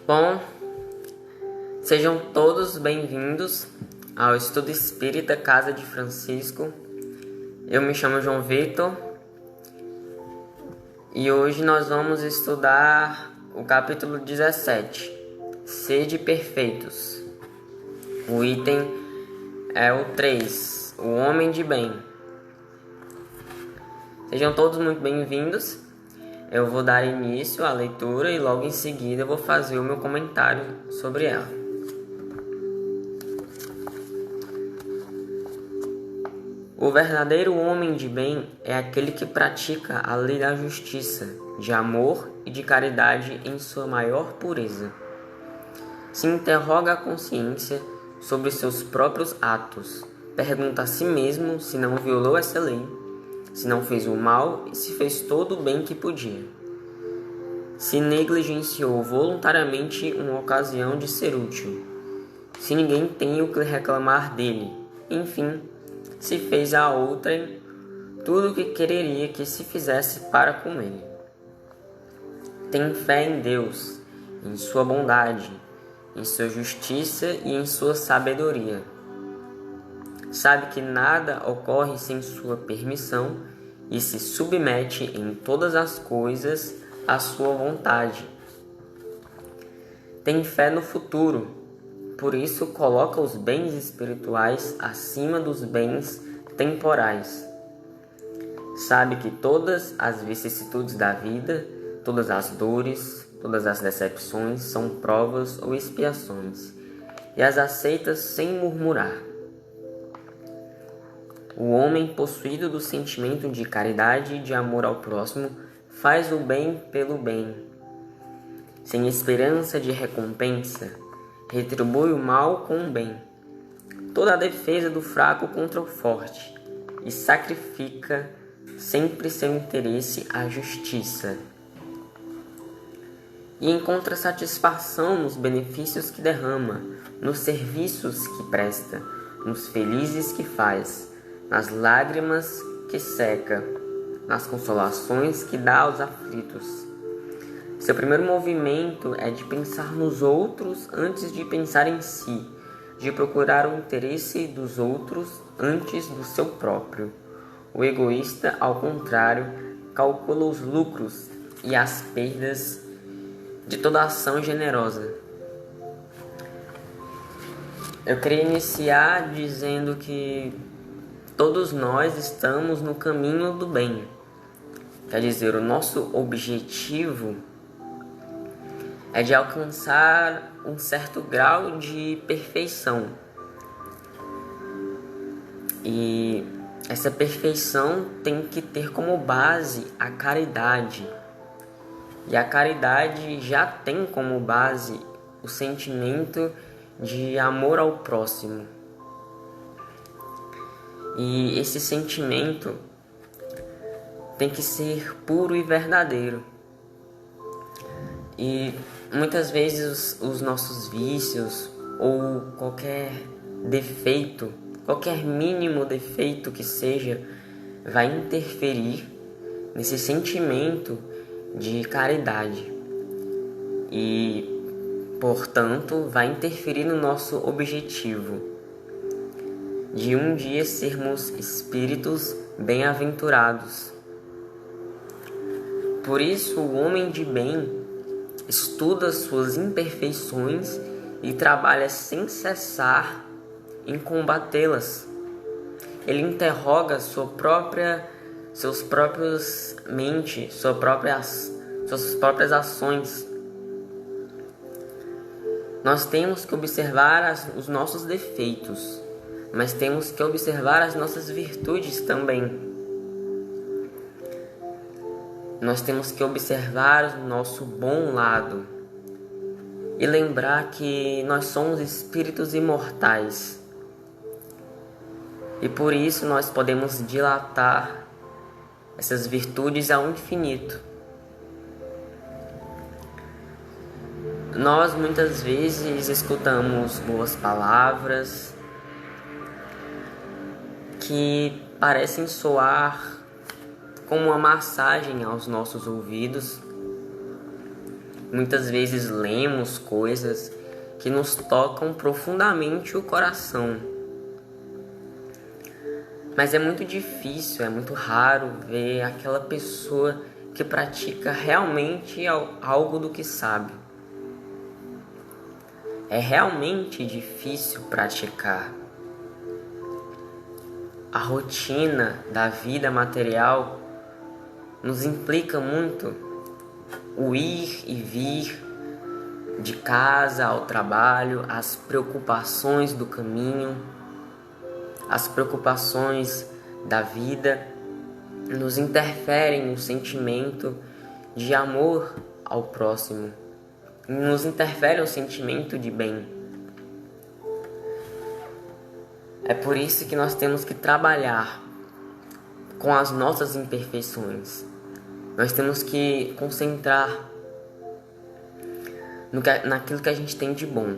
Bom, sejam todos bem-vindos ao Estudo Espírita Casa de Francisco. Eu me chamo João Vitor e hoje nós vamos estudar o capítulo 17, Sede Perfeitos. O item é o 3, o Homem de Bem. Sejam todos muito bem-vindos. Eu vou dar início à leitura e logo em seguida eu vou fazer o meu comentário sobre ela. O verdadeiro homem de bem é aquele que pratica a lei da justiça, de amor e de caridade em sua maior pureza. Se interroga a consciência sobre seus próprios atos, pergunta a si mesmo se não violou essa lei, se não fez o mal e se fez todo o bem que podia. Se negligenciou voluntariamente uma ocasião de ser útil. Se ninguém tem o que reclamar dele. Enfim, se fez a outrem tudo o que quereria que se fizesse para com ele. Tem fé em Deus, em sua bondade, em sua justiça e em sua sabedoria. Sabe que nada ocorre sem sua permissão e se submete em todas as coisas à sua vontade. Tem fé no futuro, por isso coloca os bens espirituais acima dos bens temporais. Sabe que todas as vicissitudes da vida, todas as dores, todas as decepções são provas ou expiações, e as aceita sem murmurar. O homem possuído do sentimento de caridade e de amor ao próximo faz o bem pelo bem. Sem esperança de recompensa, retribui o mal com o bem. Toda a defesa do fraco contra o forte e sacrifica sempre seu interesse à justiça. E encontra satisfação nos benefícios que derrama, nos serviços que presta, nos felizes que faz, nas lágrimas que seca, nas consolações que dá aos aflitos. Seu primeiro movimento é de pensar nos outros antes de pensar em si, de procurar o interesse dos outros antes do seu próprio. O egoísta, ao contrário, calcula os lucros e as perdas de toda ação generosa. Eu queria iniciar dizendo que todos nós estamos no caminho do bem. Quer dizer, o nosso objetivo é de alcançar um certo grau de perfeição. E essa perfeição tem que ter como base a caridade. E a caridade já tem como base o sentimento de amor ao próximo. E esse sentimento tem que ser puro e verdadeiro. E muitas vezes os nossos vícios ou qualquer defeito, qualquer mínimo defeito que seja, vai interferir nesse sentimento de caridade. E, portanto, vai interferir no nosso objetivo de um dia sermos espíritos bem-aventurados. Por isso, o homem de bem estuda suas imperfeições e trabalha sem cessar em combatê-las. Ele interroga suas próprias mentes, suas próprias ações. Nós temos que observar os nossos defeitos, mas temos que observar as nossas virtudes também. Nós temos que observar o nosso bom lado e lembrar que nós somos espíritos imortais. E por isso nós podemos dilatar essas virtudes ao infinito. Nós muitas vezes escutamos boas palavras que parecem soar como uma massagem aos nossos ouvidos, Muitas vezes lemos coisas que nos tocam profundamente o coração. Mas é muito difícil, é muito raro ver aquela pessoa que pratica realmente algo do que sabe. É realmente difícil praticar. A rotina da vida material nos implica muito o ir e vir de casa ao trabalho, as preocupações do caminho, as preocupações da vida nos interferem no sentimento de amor ao próximo, nos interfere o sentimento de bem. É por isso que nós temos que trabalhar com as nossas imperfeições. Nós temos que concentrar naquilo que a gente tem de bom.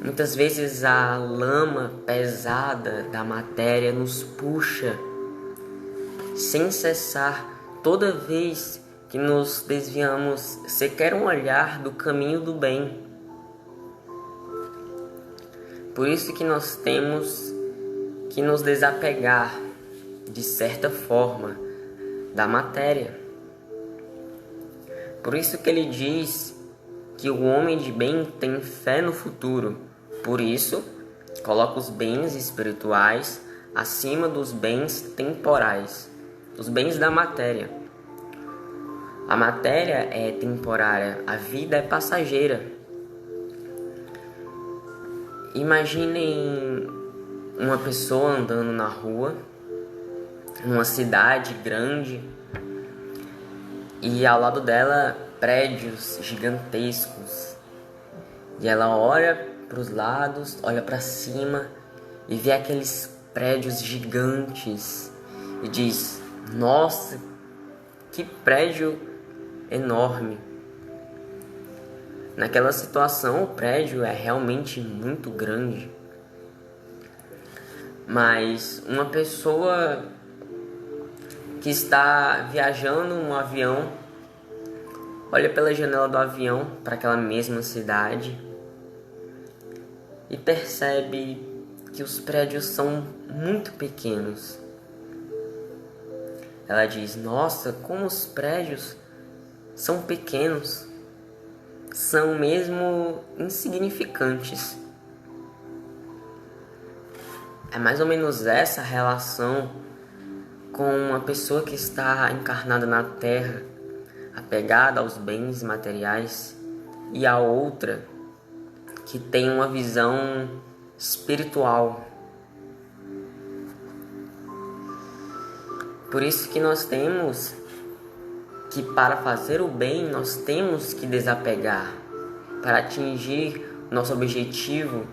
Muitas vezes a lama pesada da matéria nos puxa sem cessar toda vez que nos desviamos sequer um olhar do caminho do bem. Por isso que nós temos que nos desapegar, de certa forma, da matéria. Por isso que ele diz que o homem de bem tem fé no futuro. Por isso, coloca os bens espirituais acima dos bens temporais, os bens da matéria. A matéria é temporária, a vida é passageira. Imaginem uma pessoa andando na rua, numa cidade grande, e ao lado dela prédios gigantescos. E ela olha para os lados, olha para cima e vê aqueles prédios gigantes e diz: nossa, que prédio enorme. Naquela situação, o prédio é realmente muito grande. Mas uma pessoa que está viajando num avião olha pela janela do avião para aquela mesma cidade e percebe que os prédios são muito pequenos. Ela diz: nossa, como os prédios são pequenos. São mesmo insignificantes. É mais ou menos essa relação com uma pessoa que está encarnada na Terra, apegada aos bens materiais, e a outra que tem uma visão espiritual. Por isso que nós temos que, para fazer o bem, nós temos que desapegar. Para atingir nosso objetivo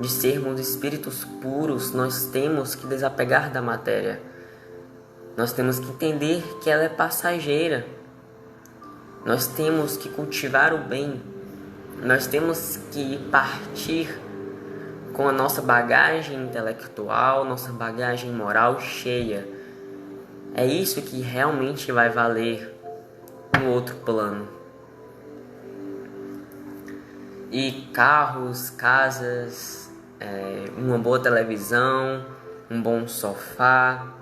de sermos espíritos puros, nós temos que desapegar da matéria. Nós temos que entender que ela é passageira. Nós temos que cultivar o bem. Nós temos que partir com a nossa bagagem intelectual, nossa bagagem moral cheia. É isso que realmente vai valer no outro plano. E carros, casas, uma boa televisão, um bom sofá,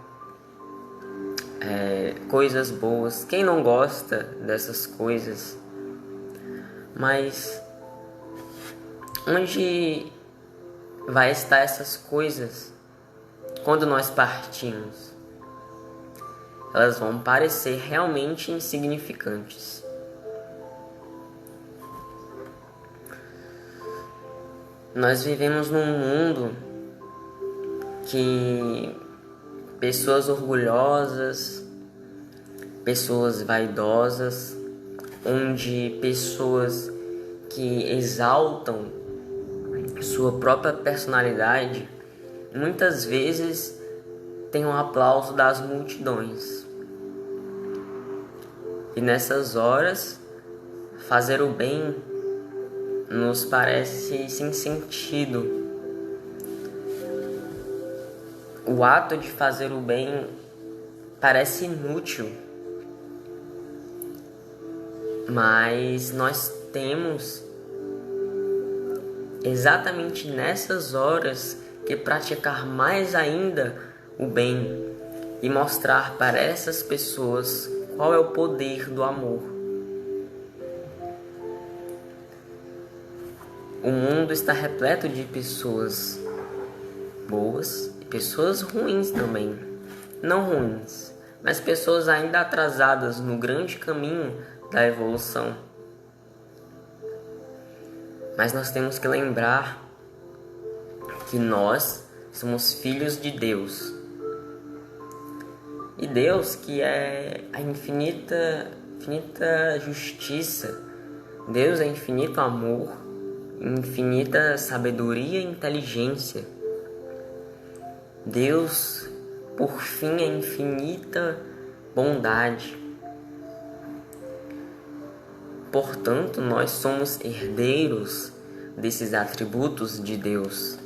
coisas boas. Quem não gosta dessas coisas? Mas onde vai estar essas coisas quando nós partimos? Elas vão parecer realmente insignificantes. Nós vivemos num mundo que pessoas orgulhosas, pessoas vaidosas, onde pessoas que exaltam sua própria personalidade muitas vezes têm o aplauso das multidões. E nessas horas, fazer o bem nos parece sem sentido. O ato de fazer o bem parece inútil. Mas nós temos exatamente nessas horas que praticar mais ainda o bem e mostrar para essas pessoas qual é o poder do amor. O mundo está repleto de pessoas boas e pessoas ruins também. Não ruins, mas pessoas ainda atrasadas no grande caminho da evolução. Mas nós temos que lembrar que nós somos filhos de Deus. E Deus, que é a infinita justiça, Deus é infinito amor, infinita sabedoria e inteligência. Deus, por fim, é infinita bondade. Portanto, nós somos herdeiros desses atributos de Deus.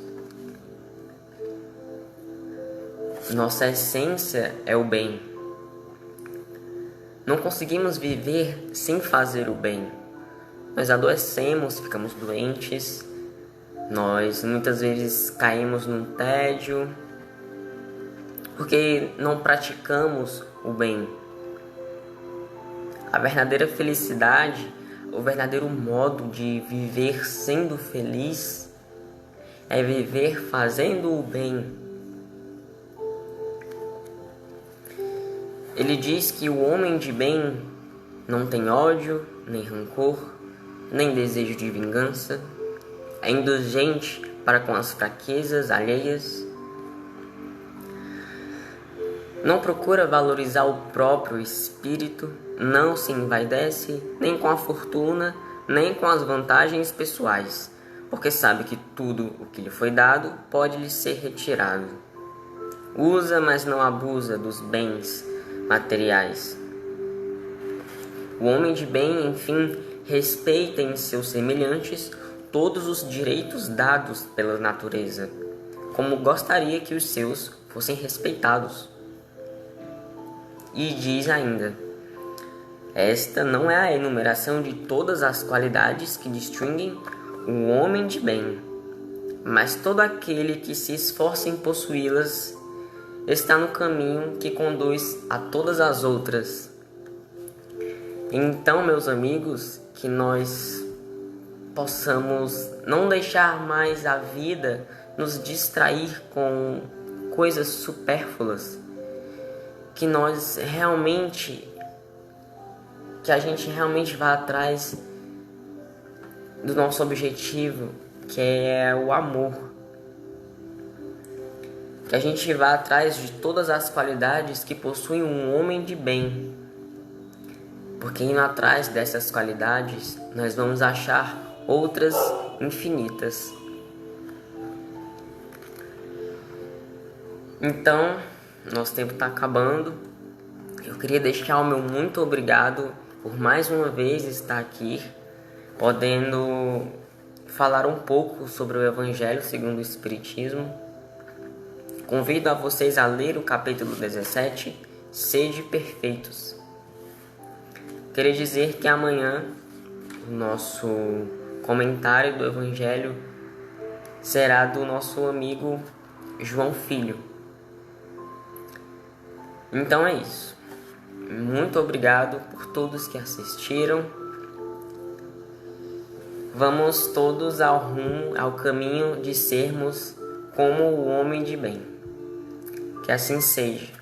Nossa essência é o bem. Não conseguimos viver sem fazer o bem. Nós adoecemos, ficamos doentes, nós muitas vezes caímos num tédio, porque não praticamos o bem. A verdadeira felicidade, o verdadeiro modo de viver sendo feliz, é viver fazendo o bem. Ele diz que o homem de bem não tem ódio, nem rancor, nem desejo de vingança, é indulgente para com as fraquezas alheias, não procura valorizar o próprio espírito, não se envaidece nem com a fortuna, nem com as vantagens pessoais, porque sabe que tudo o que lhe foi dado pode lhe ser retirado. Usa, mas não abusa dos bens materiais. O homem de bem, enfim, respeita em seus semelhantes todos os direitos dados pela natureza, como gostaria que os seus fossem respeitados. E diz ainda: esta não é a enumeração de todas as qualidades que distinguem o homem de bem, mas todo aquele que se esforça em possuí-las está no caminho que conduz a todas as outras. Então, meus amigos, que nós possamos não deixar mais a vida nos distrair com coisas supérfluas, que a gente realmente vá atrás do nosso objetivo, que é o amor. Que a gente vá atrás de todas as qualidades que possui um homem de bem. Porque indo atrás dessas qualidades, nós vamos achar outras infinitas. Então, nosso tempo está acabando. Eu queria deixar o meu muito obrigado por mais uma vez estar aqui, podendo falar um pouco sobre o Evangelho segundo o Espiritismo. Convido a vocês a ler o capítulo 17, Sede Perfeitos. Queria dizer que amanhã o nosso comentário do Evangelho será do nosso amigo João Filho. Então é isso. Muito obrigado por todos que assistiram. Vamos todos ao caminho de sermos como o homem de bem. Que assim seja.